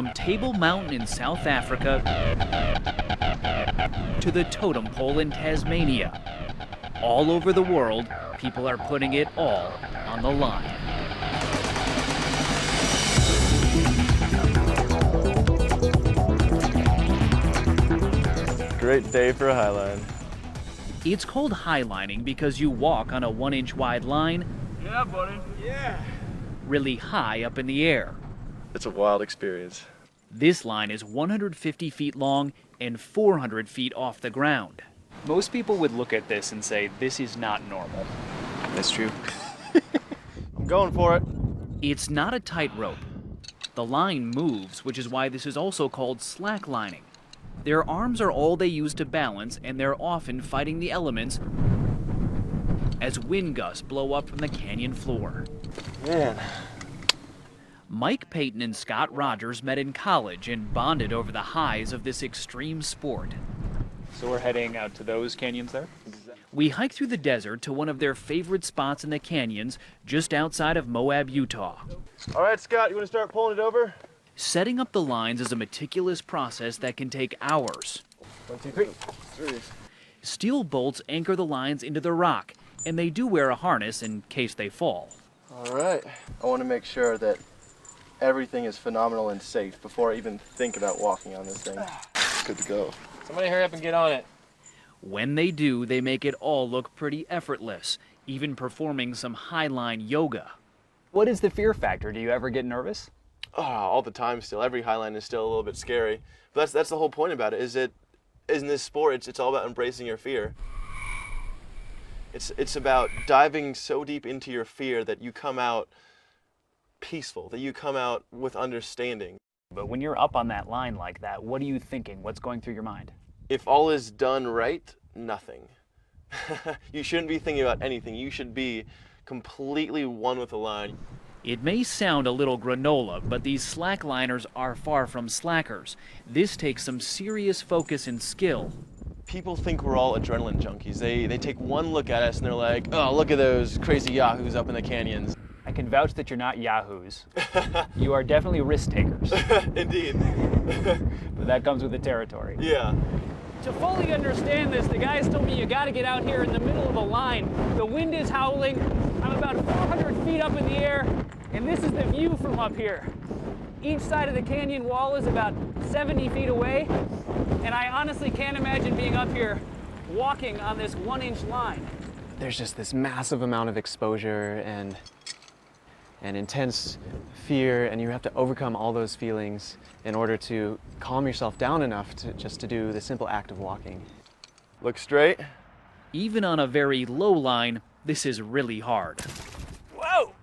From Table Mountain in South Africa to the totem pole in Tasmania, all over the world, people are putting it all on the line. Great day for a highline. It's called highlining because you walk on a 1-inch wide line. Yeah, buddy. Yeah. Really high up in the air. It's a wild experience. This line is 150 feet long and 400 feet off the ground. Most people would look at this and say, this is not normal. That's true. I'm going for it. It's not a tightrope. The line moves, which is why this is also called slacklining. Their arms are all they use to balance, and they're often fighting the elements as wind gusts blow up from the canyon floor. Man. Mike Payton and Scott Rogers met in college and bonded over the highs of this extreme sport. So we're heading out to those canyons there? We hiked through the desert to one of their favorite spots in the canyons just outside of Moab, Utah. All right, Scott, you want to start pulling it over? Setting up the lines is a meticulous process that can take hours. 1, 2, 3. 3. Steel bolts anchor the lines into the rock, and they do wear a harness in case they fall. All right. I want to make sure that everything is phenomenal and safe before I even think about walking on this thing. Good to go. Somebody hurry up and get on it. When they do, they make it all look pretty effortless, even performing some highline yoga. What is the fear factor? Do you ever get nervous? Oh, all the time still. Every highline is still a little bit scary. But that's the whole point about it, is that in this sport, it's all about embracing your fear. It's about diving so deep into your fear that you come out peaceful, that you come out with understanding. But when you're up on that line like that, what are you thinking? What's going through your mind? If all is done right, nothing. You shouldn't be thinking about anything. You should be completely one with the line. It may sound a little granola, but these slackliners are far from slackers. This takes some serious focus and skill. People think we're all adrenaline junkies. They take one look at us and they're like, oh, look at those crazy yahoos up in the canyons. I can vouch that you're not yahoos. You are definitely risk takers. Indeed. But that comes with the territory. Yeah. To fully understand this, the guys told me you got to get out here in the middle of a line. The wind is howling. I'm about 400 feet up in the air, and this is the view from up here. Each side of the canyon wall is about 70 feet away, and I honestly can't imagine being up here walking on this 1-inch line. There's just this massive amount of exposure and intense fear, and you have to overcome all those feelings in order to calm yourself down enough to do the simple act of walking. Look straight. Even on a very low line, this is really hard. Whoa!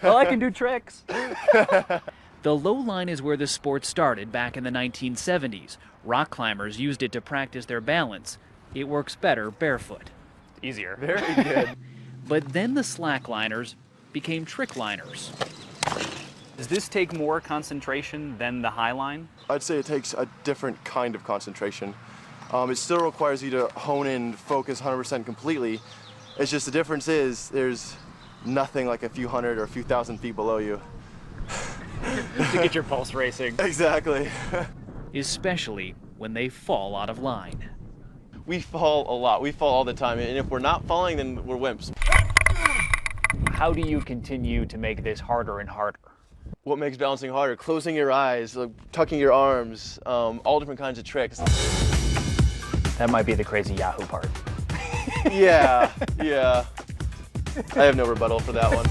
Well, I can do tricks. The low line is where the sport started back in the 1970s. Rock climbers used it to practice their balance. It works better barefoot. Easier. Very good. But then the slackliners became trick liners. Does this take more concentration than the high line? I'd say it takes a different kind of concentration. It still requires you to hone in, focus 100% completely. It's just the difference is there's nothing like a few hundred or a few thousand feet below you. To get your pulse racing. Exactly. Especially when they fall out of line. We fall a lot. We fall all the time. And if we're not falling, then we're wimps. How do you continue to make this harder and harder? What makes balancing harder? Closing your eyes, like tucking your arms, all different kinds of tricks. That might be the crazy Yahoo part. Yeah. I have no rebuttal for that one.